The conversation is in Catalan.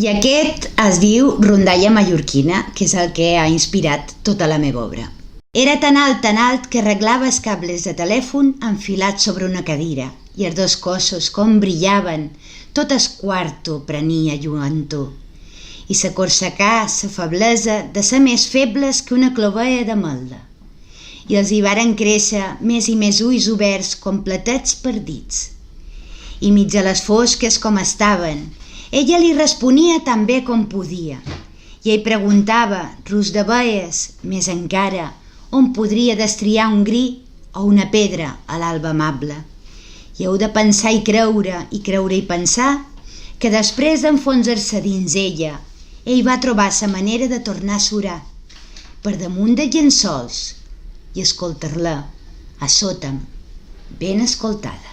I aquest es diu Rondalla mallorquina, que és el que ha inspirat tota la meva obra. Era tan alt que arreglava els cables de telèfon enfilats sobre una cadira i els dos cossos com brillaven, tot el quarto prenia lluentor. I sa corsacà, sa feblesa, de ser més febles que una clovella de melda. I els hi varen créixer més i més ulls oberts com platets perdits. I mig a les fosques com estaven, ella li responia tan bé com podia. I ell preguntava, rus de veies, més encara, on podria destriar un gri o una pedra a l'alba amable. I heu de pensar i creure i pensar que després d'enfonsar-se dins ella, ell va trobar sa manera de tornar a surar, per damunt de llençols, i escoltar-la, a sota'm, ben escoltada.